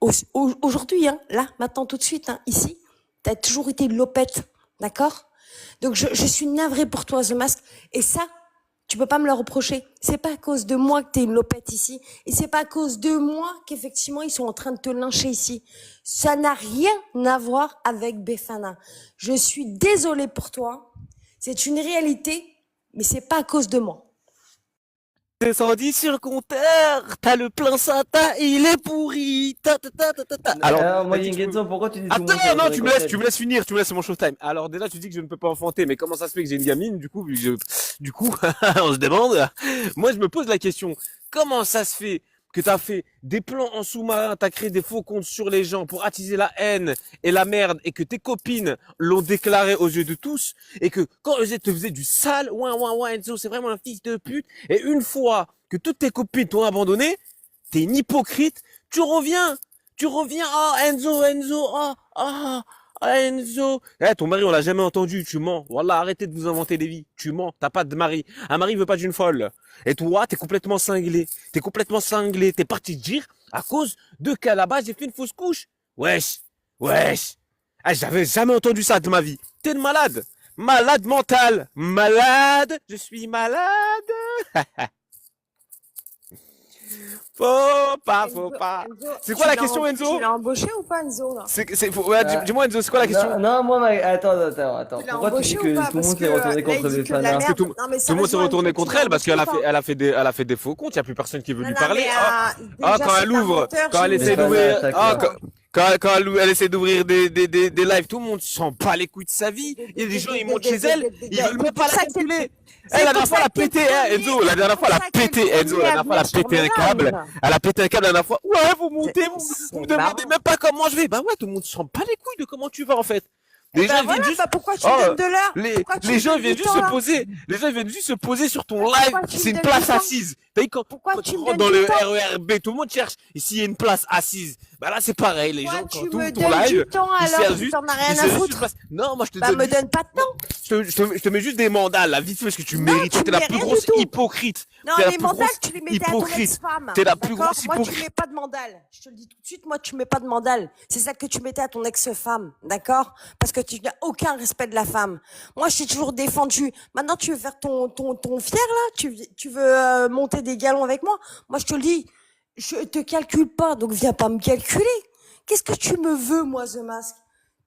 Aujourd'hui, hein, là, maintenant, tout de suite, hein, ici, t'as toujours été une lopette, d'accord? Donc je suis navrée pour toi, The Mask. Et ça, tu peux pas me le reprocher. C'est pas à cause de moi que t'es une lopette ici. Et c'est pas à cause de moi qu'effectivement ils sont en train de te lyncher ici. Ça n'a rien à voir avec Befana. Je suis désolée pour toi. C'est une réalité, mais c'est pas à cause de moi. Descendis sur le compteur, t'as le plein Sata, il est pourri. Alors, Alors, moi, t'as dit que je peux- Genzo, pourquoi tu dis tout le monde Attends, non, sur les tu me laisses finir, tu me laisses c'est mon showtime. Alors déjà, tu dis que je ne peux pas enfanter, mais comment ça se fait que j'ai une gamine, du coup, on se demande. Moi, je me pose la question, comment ça se fait que t'as fait des plans en sous-marin, t'as créé des faux comptes sur les gens pour attiser la haine et la merde, et que tes copines l'ont déclaré aux yeux de tous, et que quand eux te faisaient du sale, ouin, Enzo, c'est vraiment un fils de pute, et une fois que toutes tes copines t'ont abandonné, t'es une hypocrite, tu reviens, oh Enzo, Enzo. Ton mari, on l'a jamais entendu, tu mens. Wallah, arrêtez de vous inventer des vies. Tu mens, t'as pas de mari. Un mari veut pas d'une folle. Et toi, t'es complètement cinglé. T'es parti dire à cause de qu'à la base, j'ai fait une fausse couche. Wesh. Ah, j'avais jamais entendu ça de ma vie. T'es une malade. Malade mental. Malade. Je suis malade. Faut pas. C'est quoi la question, Enzo? Tu l'as embauché ou pas, Enzo, là? Dis-moi, Enzo, c'est quoi la question? Non, moi, attends. Tu l'as Pourquoi tu dis embauché ou que pas? tout le Parce monde que s'est retourné là, contre il dit que de la Befana? Parce que merde. Non, mais tout le monde s'est sérieusement, retourné Enzo, tu contre l'as elle parce embauché ou pas? elle a fait des faux comptes. Il y a plus personne qui veut lui Non, parler. mais Ah, déjà, quand c'est elle un ouvre, menteur, quand elle je essaie vous Befana, d'ouvrir, avais attaque dit. quand elle essaie d'ouvrir des lives, tout le monde s'en bat les couilles de sa vie. Il y a des gens, ils montent chez elle, ils veulent même pas la calculer. Elle, la dernière fois, elle a pété, Enzo, la dernière fois, elle a pété, Enzo, la dernière fois, elle a pété un câble. Elle a pété un câble la dernière fois. Ouais, vous montez, vous me demandez même pas comment je vais. Bah ouais, tout le monde s'en bat les couilles de comment tu vas, en fait. Eh Les gens ben ils viennent voilà, juste, bah pourquoi tu oh, me donnes de l'heure? Pourquoi tu les me gens donnes viennent du juste temps, se là? poser, les gens viennent juste se poser sur ton Pourquoi live, tu c'est me une donnes place du temps? assise. T'as vu Pourquoi quand tu tu me rentres donnes dans du le temps? RERB, tout le monde cherche. Et s'il y a une place assise, bah là c'est pareil, les Pourquoi gens quand tu tu me ouvres ton donnes du live, temps ils alors servent si juste, t'en as ils rien à servent juste une foutre? place. Non, moi je te Bah donne me juste, donne pas de non, temps. je te mets juste des mandales, là, vite fait, parce que tu Non, mérites. tu T'es me la mets plus rien du grosse tout. hypocrite. Non, T'es la les plus mandales, grosse tu les mettais à ton hypocrite. ex-femme. T'es la plus D'accord? grosse Moi, tu hypocrite. mets pas de mandales. Je te le dis tout de suite, moi, tu mets pas de mandales. C'est ça que tu mettais à ton ex-femme. D'accord? Parce que tu n'as aucun respect de la femme. Moi, je t'ai toujours défendu. Maintenant, tu veux faire ton fier, là? Tu veux monter des galons avec moi? Moi, je te le dis, je te calcule pas, donc viens pas me calculer. Qu'est-ce que tu me veux, moi, The Mask?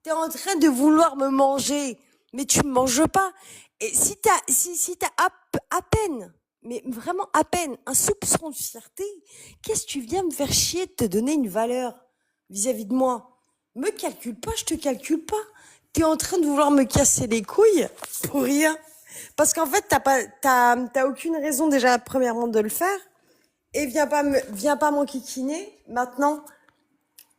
T'es en train de vouloir me manger, mais tu me manges pas. Et si t'as à peine, mais vraiment à peine, un soupçon de fierté, qu'est-ce que tu viens me faire chier de te donner une valeur vis-à-vis de moi? Me calcule pas, je te calcule pas. T'es en train de vouloir me casser les couilles pour rien. Parce qu'en fait, t'as aucune raison déjà, premièrement, de le faire. Et viens pas m'enquiquiner. Maintenant,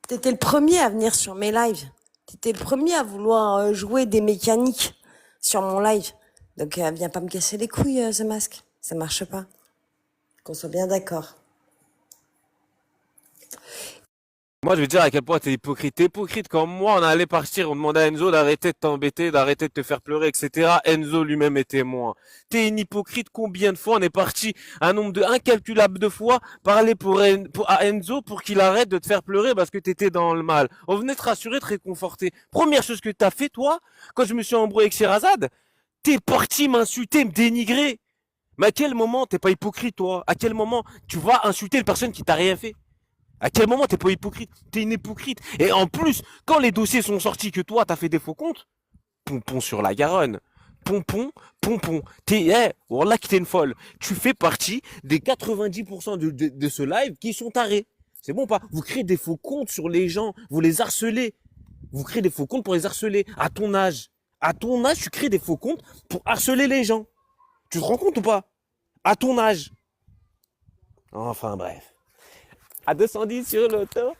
t'étais le premier à venir sur mes lives. T'étais le premier à vouloir jouer des mécaniques sur mon live. Donc, viens pas me casser les couilles, The Mask. Ça marche pas. Qu'on soit bien d'accord. Moi, je vais te dire à quel point t'es hypocrite. T'es hypocrite quand moi, on allait partir, on demandait à Enzo d'arrêter de t'embêter, d'arrêter de te faire pleurer, etc. Enzo lui-même est témoin. T'es une hypocrite. Combien de fois on est parti un nombre incalculable de fois parler à Enzo pour qu'il arrête de te faire pleurer parce que t'étais dans le mal. On venait te rassurer, te réconforter. Première chose que t'as fait, toi, quand je me suis embrouillé avec Sherazade, t'es parti m'insulter, me dénigrer. Mais à quel moment t'es pas hypocrite, toi? À quel moment tu vas insulter une personne qui t'a rien fait? À quel moment t'es pas hypocrite? T'es une hypocrite. Et en plus, quand les dossiers sont sortis que toi t'as fait des faux comptes, pompon sur la Garonne. Pompon. Wallah que t'es une folle. Tu fais partie des 90% de ce live qui sont tarés. C'est bon pas? Vous créez des faux comptes sur les gens, vous les harcelez. Vous créez des faux comptes pour les harceler. À ton âge. À ton âge, tu crées des faux comptes pour harceler les gens. Tu te rends compte ou pas? À ton âge. Enfin bref. À 210 sur l'autoroute.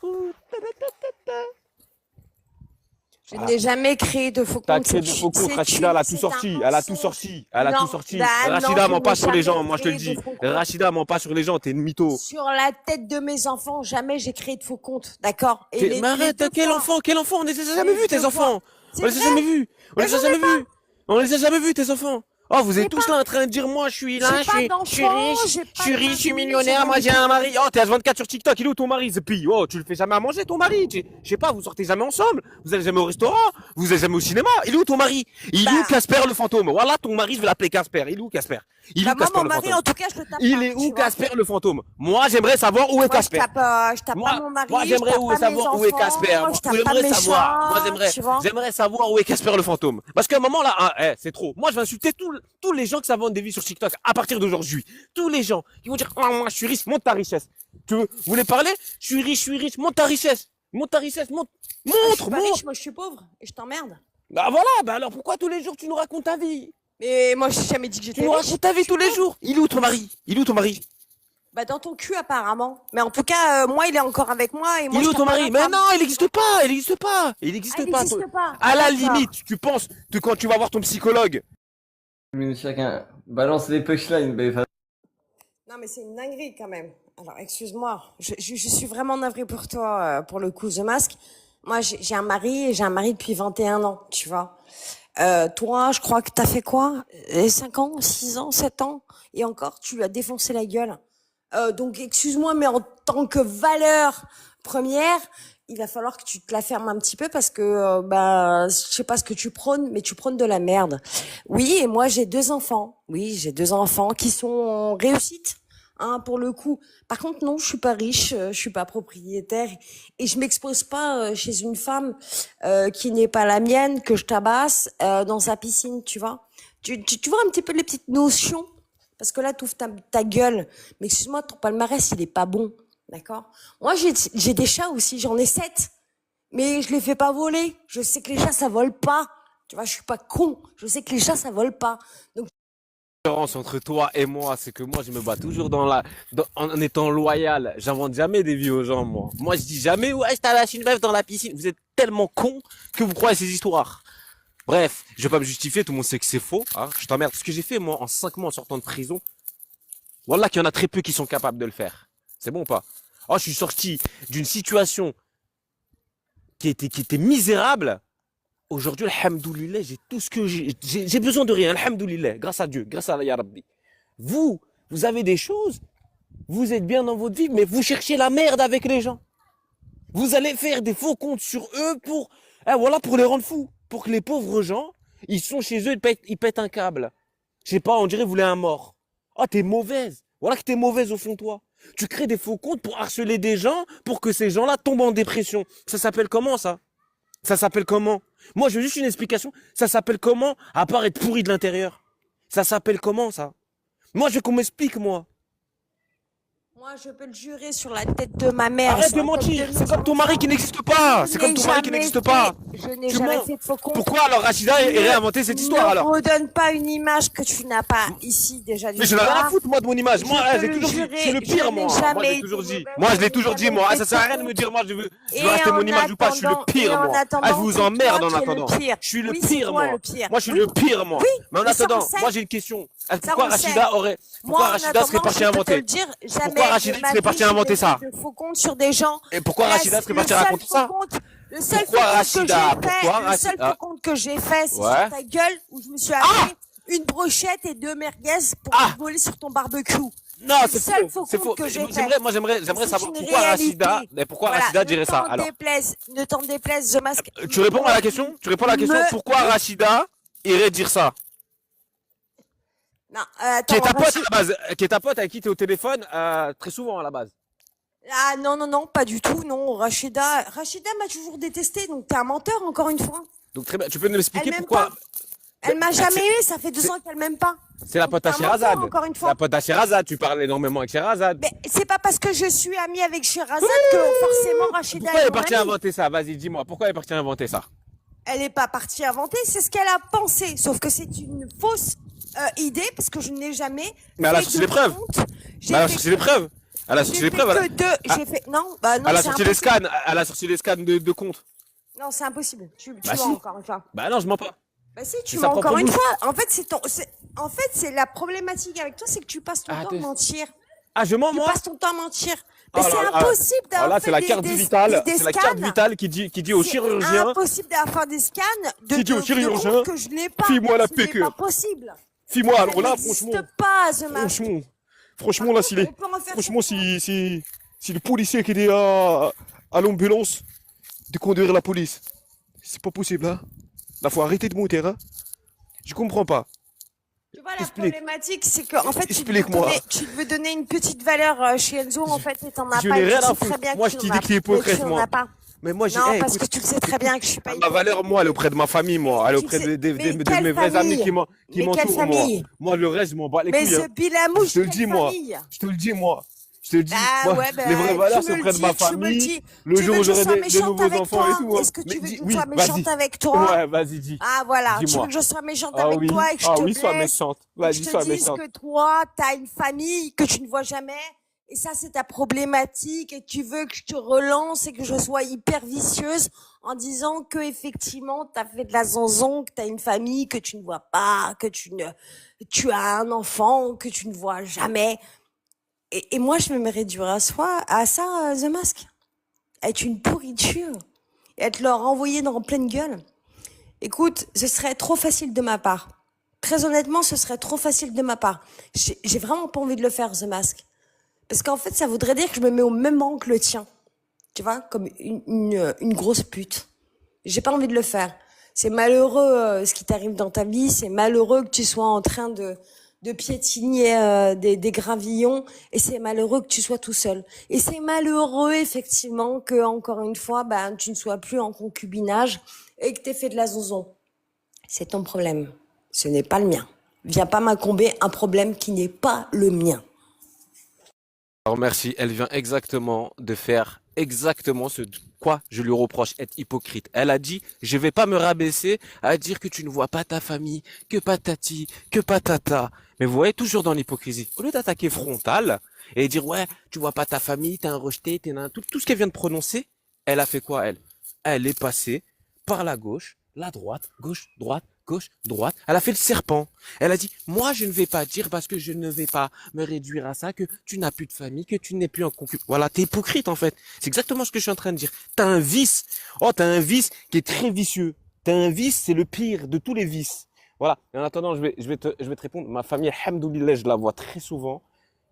Je n'ai jamais créé de faux T'as compte. créé des faux comptes, Rachida, elle a tout sorti. Elle a tout sorti. Elle a Non, tout sorti. bah non, Rachida je ment pas n'ai sur les gens, jamais moi je te le créé de dis. faux comptes. Rachida ment pas sur les gens, t'es une mytho. Sur la tête de mes enfants, jamais j'ai créé de faux comptes. D'accord? Mais arrête, quel enfant? On les a jamais Les vus, tes deux fois. enfants. On C'est les a vrai? jamais vus. On Mais les a j'en ai jamais pas. vus. On les a jamais vus, tes enfants. Oh, vous J'ai êtes tous pas, là en train de dire, moi, je suis là, j'ai pas je suis d'enfant, riche, j'ai je pas suis de riche, je suis mari, j'ai millionnaire, rien moi, du j'ai un tout. mari. Oh, t'es H24 sur TikTok, il est où ton mari, Zepi? Oh, tu le fais jamais à manger, ton mari. Je sais pas, vous sortez jamais ensemble, vous allez jamais au restaurant, vous allez jamais au cinéma. Il est où ton mari? Il est où Bah, Casper le fantôme? Voilà, ton mari, je vais l'appeler Casper. Il est où Casper? Il est où moi, Casper mon le mari, fantôme? en tout cas, je le tape Il pas, est où tu vois. Casper le fantôme? Moi, j'aimerais savoir où est Moi, Casper. je tape pas Moi, mon moi mari, je j'aimerais tape pas mes savoir où est Casper. enfants, je tape pas J'aimerais mes savoir. Moi, chats, tu vois. j'aimerais savoir où est Casper le fantôme. Parce qu'à un moment là, ah, c'est trop. Moi, je vais insulter tous les gens qui savent vendre des vies sur TikTok à partir d'aujourd'hui. Tous les gens qui vont dire, oh, moi, je suis riche, monte ta richesse. Vous voulez parler? Je suis riche, monte ta richesse. Monte ta richesse, Ah, je suis montre. pas riche, moi, je suis pauvre et je t'emmerde. Bah voilà, bah alors pourquoi tous les jours tu nous racontes ta vie? Mais moi, j'ai jamais dit que Tu j'étais nous riche. racontes ta vie Je suis tous les pauvre. jours. Il est où ton mari? Il est où ton mari? Bah, dans ton cul, apparemment. Mais en tout cas, moi, il est encore avec moi et moi, Il est je où tape ton pas mari? ma Mais femme. non, il n'existe pas, il n'existe pas. Il Ah, n'existe il pas. n'existe pas. À la D'accord. limite, tu penses que quand tu vas voir ton psychologue, Minute chacun. Balance les punchlines, BFA. Non, mais c'est une dinguerie quand même. Alors, excuse-moi, je suis vraiment navrée pour toi, pour le coup, The Mask. Moi, j'ai un mari et j'ai un mari depuis 21 ans, tu vois. Toi, je crois que t'as fait quoi? 5 ans, 6 ans, 7 ans? Et encore, tu lui as défoncé la gueule. Donc, excuse-moi, mais en tant que valeur première, il va falloir que tu te la fermes un petit peu parce que, bah, je sais pas ce que tu prônes, mais tu prônes de la merde. Oui, et moi, j'ai 2 enfants. Oui, j'ai 2 enfants qui sont en réussite. Hein, pour le coup. Par contre, non, je suis pas riche, je suis pas propriétaire et je m'expose pas chez une femme qui n'est pas la mienne, que je tabasse dans sa piscine, tu vois. Tu vois un petit peu les petites notions parce que là, t'ouvres ta gueule. Mais excuse-moi, ton palmarès, il est pas bon, d'accord? Moi, j'ai des chats aussi, j'en ai 7, mais je les fais pas voler. Je sais que les chats, ça vole pas. Tu vois, je suis pas con. Je sais que les chats, ça vole pas. Donc différence entre toi et moi, c'est que moi, je me bats toujours en étant loyal. J'invente jamais des vies aux gens, moi. Moi, je dis jamais, ouais, je t'arrache une meuf dans la piscine. Vous êtes tellement cons que vous croyez ces histoires. Bref, je vais pas me justifier, tout le monde sait que c'est faux, hein. Je t'emmerde. Ce que j'ai fait, moi, en 5 mois en sortant de prison, voilà qu'il y en a très peu qui sont capables de le faire. C'est bon ou pas? Oh, je suis sorti d'une situation qui était misérable. Aujourd'hui, alhamdoulilah, j'ai tout ce que j'ai besoin de rien, alhamdoulilah, grâce à Dieu, grâce à Allah, ya Rabbi. Vous avez des choses, vous êtes bien dans votre vie, mais vous cherchez la merde avec les gens. Vous allez faire des faux comptes sur eux pour les rendre fous. Pour que les pauvres gens, ils sont chez eux, ils pètent un câble. Je sais pas, on dirait vous voulez un mort. Oh, t'es mauvaise. Voilà que t'es mauvaise au fond de toi. Tu crées des faux comptes pour harceler des gens, pour que ces gens-là tombent en dépression. Ça s'appelle comment, ça? Ça s'appelle comment? Moi, je veux juste une explication. Ça s'appelle comment, à part être pourri de l'intérieur? Ça s'appelle comment, ça? Moi, je veux qu'on m'explique, moi. moi, je peux le jurer sur la tête de ma mère. Arrête de mentir. C'est comme ton mari qui n'existe pas. C'est comme ton mari qui n'existe pas. Je n'ai Tu jamais mens. fait de faux comptes. Pourquoi alors Rachida irait inventer cette histoire, Ne alors? redonne pas une image que tu n'as pas ici déjà du Mais je n'ai rien à départ. foutre, moi, de mon image. Je Moi, peux j'ai le toujours dit, jurer, c'est le je pire, n'ai moi. jamais Moi, je l'ai été toujours dit. mauvaise, Moi, je je l'ai n'ai toujours dit, jamais moi. Ah, fait ça de sert à faux rien de me comptes. dire, moi, je veux Et rester mon en image ou pas. Je suis le pire, et en moi. Ah, je attendant, vous c'est emmerde toi en qui es le attendant. pire. Je suis le Oui, c'est pire, toi moi. le pire. Moi, je suis Oui. le pire, moi. Oui, Mais en mais ça, on attendant, sait. moi, j'ai une question. Ça, Pourquoi on le Rachida sait. aurait, Moi, pourquoi en Rachida serait attendant, partie je peux te inventer? le dire, jamais Pourquoi Rachida de ma serait vie, partie je n'ai inventer fait ça? de faux comptes sur des gens. Et pourquoi Rachida serait partie raconter ça? Le seul faux Pourquoi compte que Rachida? j'ai fait, Pourquoi le seul Rachida? faux compte que j'ai fait, c'est Ouais. sur ta gueule où je me suis acheté une brochette et 2 merguez pour Ah. voler sur ton barbecue. Non, C'est c'est le seul faux. faux C'est compte faux. que j'ai J'aimerais C'est savoir une pourquoi réalité. Rachida, mais pourquoi Voilà, Rachida dirait ça, alors. Ne t'en déplaise, The Mask. Tu réponds à la question? Tu réponds à la question? Pourquoi Rachida irait dire ça? Non, Qui attends, est ta pote à Rachid- la base, qui est ta pote avec qui tu es au téléphone très souvent à la base. Ah non, non, non, pas du tout, non. Rachida m'a toujours détesté, donc t'es un menteur, encore une fois. Donc très bien, tu peux nous expliquer Elle m'aime pourquoi? pas. Elle m'a Mais jamais c'est- aimé, ça fait 2 c'est- ans qu'elle m'aime pas. C'est la Donc, pote à t'es un menteur, Sherazade. encore une C'est fois. la pote à Sherazade, tu parles énormément avec Sherazade. Mais c'est pas parce que je suis amie avec Sherazade que forcément Rachida Pourquoi elle est mon partie amie. inventer ça? Vas-y, dis-moi, pourquoi elle est partie inventer ça? Elle est pas partie inventer, c'est ce qu'elle a pensé. Sauf que c'est une fausse idée, parce que je n'ai jamais. Mais elle a fait sorti de les preuves. compte. J'ai Elle a fait sorti les preuves. Elle a J'ai sorti fait les preuves. que deux. J'ai fait non, bah non, Elle a c'est sorti les impossible. scans. Elle a sorti les scans de compte. Non, c'est impossible. Tu Bah mens si. encore une fois. Bah non, je mens pas. Bah si, tu C'est sa mens encore propre une bouche. fois. En fait, c'est la problématique avec toi, c'est que tu passes ton Ah, temps à mentir. Ah, je mens, Tu moi? passes ton temps à mentir. Mais Oh c'est là là. impossible Oh d'avoir là, fait c'est la des- carte des- vitale. des C'est la carte scans. vitale qui dit au C'est chirurgien, impossible d'avoir fait des scans de Qui dit au de chirurgien, comptes que je n'ai pas. file-moi la Ce n'est piqûre. pas possible. Dis-moi, Ça alors là, n'existe pas, The Mask. franchement, Par franchement, là, contre, on peut en faire franchement, semblant. si le policier qui était à l'ambulance de conduire la police, c'est pas possible, hein. Là, faut arrêter de mentir, hein. Je comprends pas. Tu vois, la Explique, problématique, c'est que, en fait, explique-moi. tu veux donner une petite valeur chez Enzo, en fait, et t'en as Je pas, n'ai et tu rien à sais très foutre. bien que Moi, tu je n'en t'ai dit as, que tu es mais tu hypocrite, n'en moi. as pas. Mais moi, j'ai, Non, eh, parce que écoute, tu le sais très écoute, bien que je suis pas ma valeur, hypocrite. moi, elle est auprès de ma famille, moi. Elle est Tu le auprès sais, mais de quelle mes vrais amis famille? qui Mais quelle m'entourent, moi. famille? Moi, le reste, je m'en bats les Mais couilles, hein. ce Je te bilamouche, le quelle dis, moi. famille? Je te le dis, moi. Je te le dis, Ah moi, ouais, les vraies ben, valeurs, c'est auprès de ma tu me le famille. dis. Le Tu jour veux où que je j'aurai sois des méchante nouveaux avec enfants et toi? tout, hein. Est-ce que Mais tu veux que je oui, sois méchante vas-y. avec toi? Ouais, vas-y, dis. Ah voilà, tu veux Dis-moi. que je sois méchante Ah avec oui, toi et que je ah te oui, sois blesse méchante. et que je Vas-y, te sois dise méchante. que toi, t'as une famille que tu ne vois jamais et ça c'est ta problématique et tu veux que je te relance et que je sois hyper vicieuse en disant que effectivement t'as fait de la zanzon, que t'as une famille que tu ne vois pas, que tu as un enfant que tu ne vois jamais et moi je vais me réduire à ça, The Mask, être une pourriture et être leur envoyer dans pleine gueule. Écoute, ce serait trop facile de ma part. Très honnêtement, ce serait trop facile de ma part. J'ai vraiment pas envie de le faire, The Mask. Parce qu'en fait, ça voudrait dire que je me mets au même rang que le tien. Tu vois, comme une grosse pute. J'ai pas envie de le faire. C'est malheureux ce qui t'arrive dans ta vie. C'est malheureux que tu sois en train de piétiner des gravillons. Et c'est malheureux que tu sois tout seul. Et c'est malheureux, effectivement, que, encore une fois, ben, tu ne sois plus en concubinage et que t'aies fait de la zonzon. C'est ton problème. Ce n'est pas le mien. Viens pas m'incomber un problème qui n'est pas le mien. Alors merci, elle vient exactement de faire exactement ce quoi je lui reproche, être hypocrite. Elle a dit, je vais pas me rabaisser à dire que tu ne vois pas ta famille, que patati, que patata. Mais vous voyez, toujours dans l'hypocrisie. Au lieu d'attaquer frontal et dire, ouais, tu vois pas ta famille, t'es un rejeté, tout ce qu'elle vient de prononcer, elle a fait quoi, elle? Elle est passée par la gauche, la droite, gauche, droite, gauche, droite. Elle a fait le serpent. Elle a dit, moi, je ne vais pas dire parce que je ne vais pas me réduire à ça que tu n'as plus de famille, que tu n'es plus en concubin. Voilà, t'es hypocrite, en fait. C'est exactement ce que je suis en train de dire. T'as un vice. Oh, t'as un vice qui est très vicieux. T'as un vice, c'est le pire de tous les vices. Voilà. Et en attendant, je vais te répondre. Ma famille, alhamdoulilah, je la vois très souvent.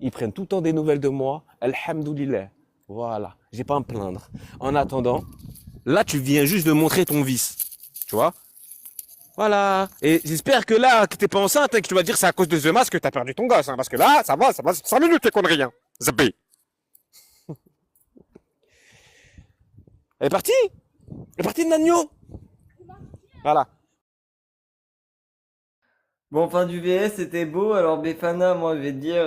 Ils prennent tout le temps des nouvelles de moi. Alhamdoulilah. Voilà. J'ai pas à me plaindre. En attendant, là, tu viens juste de montrer ton vice. Tu vois? Voilà. Et j'espère que là, que t'es pas enceinte et que tu vas dire c'est à cause de The Mask que t'as perdu ton gosse, hein, parce que là, ça va, 5 minutes tes conneries, hein. Zappé. Elle est partie? Elle est partie de Nagno? Voilà. Bon, fin du VS, c'était beau. Alors, Befana, moi, je vais te dire,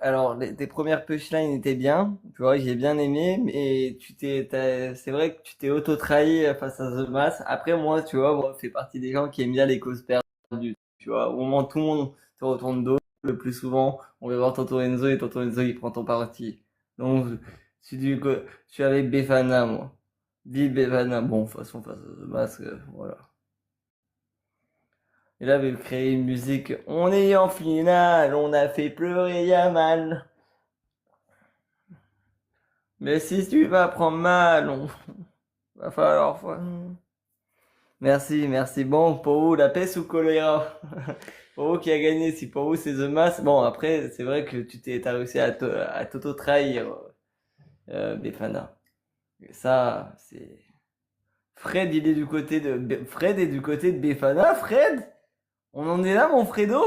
alors, tes premières punchlines étaient bien. Tu vois, j'ai bien aimé, mais c'est vrai que tu t'es auto-trahi face à The Mask. Après, moi, tu vois, moi, je fais partie des gens qui aiment bien les causes perdues. Tu vois, au moment où tout le monde te retourne dos, le plus souvent, on va voir Tonton Enzo et Tonton Enzo, il prend ton parti. Donc, je suis avec Befana, moi. Vive Befana. Bon, de toute façon, face à The Mask, voilà. Et là, il veut créer une musique. On est en finale, on a fait pleurer Yamal. Mais si tu vas prendre mal, va falloir. Merci, merci. Bon, pour vous, la peste ou choléra? Pour vous qui a gagné, si pour vous c'est The Mask. Bon, après, c'est vrai que t'as réussi à t'auto-trahir, Befana. Et ça, c'est. Fred est du côté de Befana, Fred? On en est là, mon Fredo?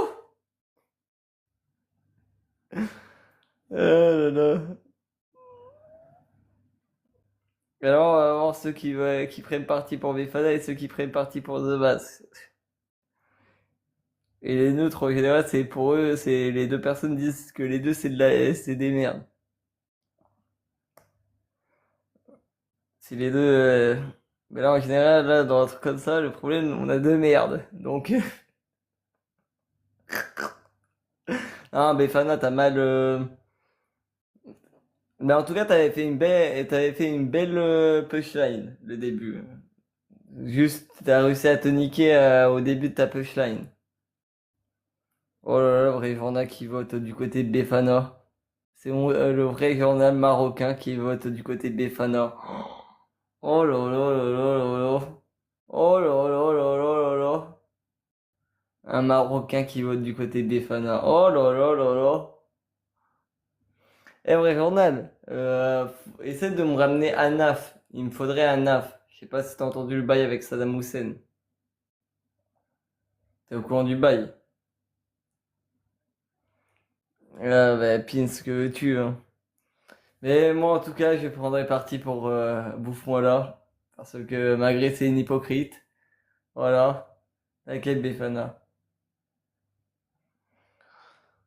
Là, là. Alors, on va voir ceux qui prennent parti pour Befana et ceux qui prennent parti pour The Mask. Et les neutres, en général, c'est pour eux, c'est les deux personnes disent que les deux c'est des merdes. Si les deux, mais là, en général, là, dans un truc comme ça, le problème, on a deux merdes. Donc, ah, Befana, t'as mal, mais en tout cas, t'avais fait une belle punchline, le début. Juste, t'as réussi à te niquer au début de ta punchline. Oh là là, le vrai journal qui vote du côté de Befana. Le vrai journal marocain qui vote du côté de Befana. Oh là là là là là là. Oh là là là là là là. Un Marocain qui vote du côté Befana. Oh là là là là. Eh, vrai journal, essaie de me ramener un NAF. Il me faudrait un NAF. Je sais pas si t'as entendu le bail avec Saddam Hussein. T'es au courant du bail? Ah bah, Pins, que veux-tu, hein. Mais moi, en tout cas, je prendrais parti pour Bouffe-moi là. Parce que malgré c'est une hypocrite. Voilà. T'inquiète, Befana.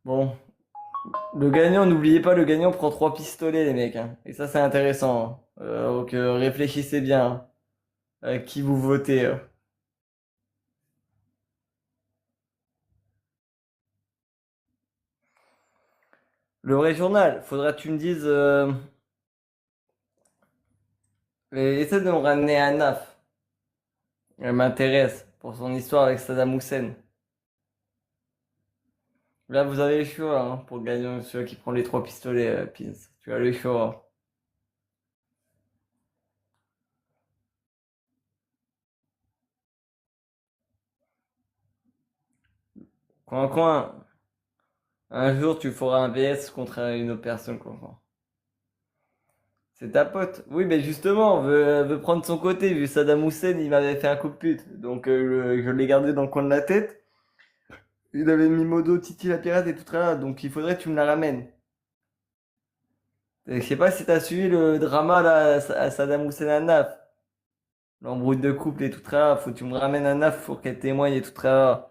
Bon. Le gagnant, n'oubliez pas, le gagnant prend 3 pistolets, les mecs, hein. Et ça, c'est intéressant, hein. Donc, réfléchissez bien, hein, à qui vous votez. Le vrai journal, faudra que tu me dises... essaie de me ramener un NAF. Elle m'intéresse pour son histoire avec Saddam Hussein. Là, vous avez le choix, hein, pour le gagnant, celui qui prend les 3 pistolets, Pins. Tu as le choix. Coin, coin. Un jour, tu feras un VS contre une autre personne, coin, coin. C'est ta pote. Oui, mais justement, veut prendre son côté, vu Saddam Hussein, il m'avait fait un coup de pute. Donc, je l'ai gardé dans le coin de la tête. Il avait mis Modo, Titi la pirate et tout ça, donc il faudrait que tu me la ramènes. Je sais pas si t'as suivi le drama là à Saddam Hussein à Naf. L'embrouille de couple et tout ça, faut que tu me ramènes à Naf pour qu'elle témoigne et tout ça.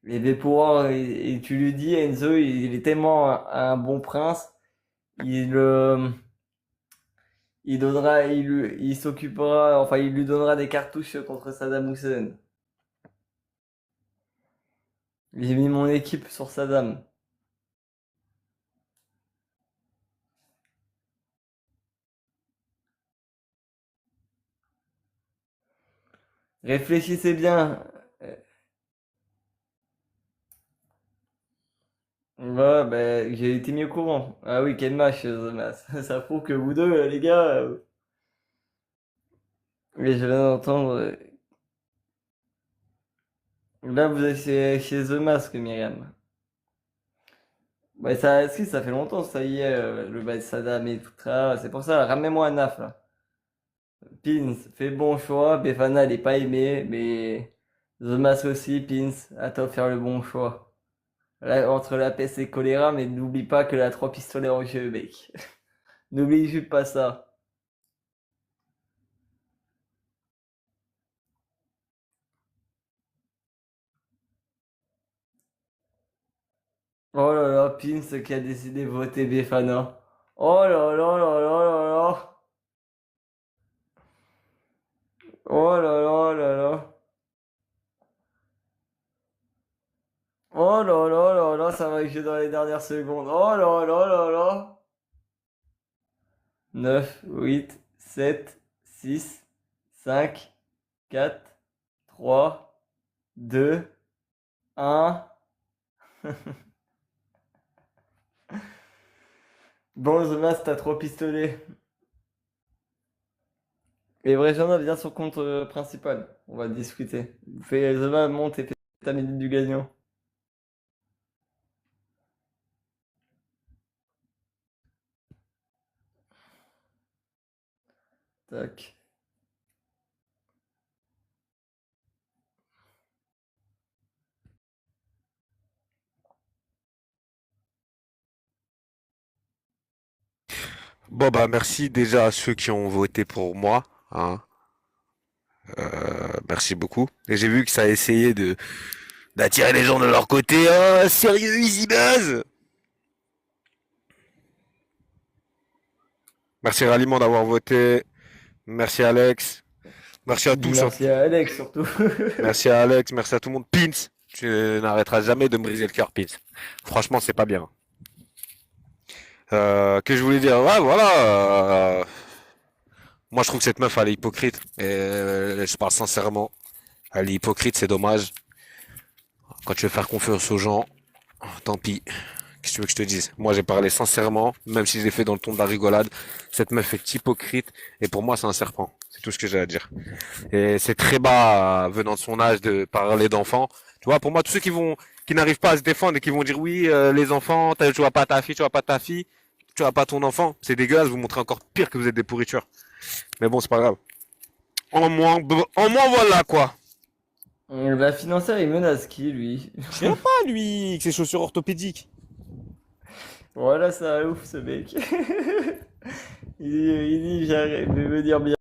Et des pouvoirs, et tu lui dis, Enzo, il est tellement un bon prince, il, il donnera, il s'occupera, enfin, il lui donnera des cartouches contre Saddam Hussein. J'ai mis mon équipe sur Saddam. Réfléchissez bien. Ouais, ben, j'ai été mis au courant. Ah oui, quel match, ça prouve que vous deux, les gars. Oui, je viens d'entendre. Là, vous êtes chez The Mask, Myriam. Ouais, ça, si, ça fait longtemps, ça y est, le bail de Saddam et tout ça. C'est pour ça, ramène-moi un NAF, là. Pins, fais bon choix. Befana, elle est pas aimée, mais The Mask aussi, Pins, à toi de faire le bon choix. Là, entre la peste et le choléra, mais n'oublie pas que la 3 pistolets en jeu, mec. N'oublie juste pas ça. Oh là là, Pins qui a décidé de voter Befana. Oh là là là là là là. Oh là là là là. Oh là là là là, ça va jouer dans les dernières secondes. Oh là là là là. 9, 8, 7, 6, 5, 4, 3, 2, 1. Bon, Jonas, t'as 3 pistolets. Et vrai, Jonas, viens sur le compte principal. On va discuter. Fais, Jonas, monte et fais ta minute du gagnant. Tac. Bon bah merci déjà à ceux qui ont voté pour moi, hein. Merci beaucoup. Et j'ai vu que ça a essayé de d'attirer les gens de leur côté. Oh, sérieux, Easy Buzz. Merci Ralliement d'avoir voté. Merci Alex. Merci à Dis tous, hein. merci à Alex surtout. Merci à Alex, merci à tout le monde. Pins, tu n'arrêteras jamais de me briser le cœur, Pins. Franchement, c'est pas bien. Que je voulais dire, ouais, voilà. Moi, je trouve que cette meuf, elle est hypocrite. Et je parle sincèrement. Elle est hypocrite, c'est dommage. Quand tu veux faire confiance aux gens, tant pis. Qu'est-ce que tu veux que je te dise? Moi, j'ai parlé sincèrement, même si je l'ai fait dans le ton de la rigolade. Cette meuf est hypocrite. Et pour moi, c'est un serpent. C'est tout ce que j'ai à dire. Et c'est très bas, venant de son âge, de parler d'enfant. Tu vois, pour moi, tous ceux qui n'arrivent pas à se défendre et qui vont dire oui, les enfants, tu vois pas ta fille, tu vois pas ta fille, tu vois pas ton enfant, c'est dégueulasse, vous montrez encore pire que vous êtes des pourritures. Mais bon, c'est pas grave. En moins, voilà, quoi. La financière, il menace qui, lui? Je sais pas, lui, avec ses chaussures orthopédiques. Voilà, ça ouf, ce mec. Il dit, j'arrive, il veut dire bien.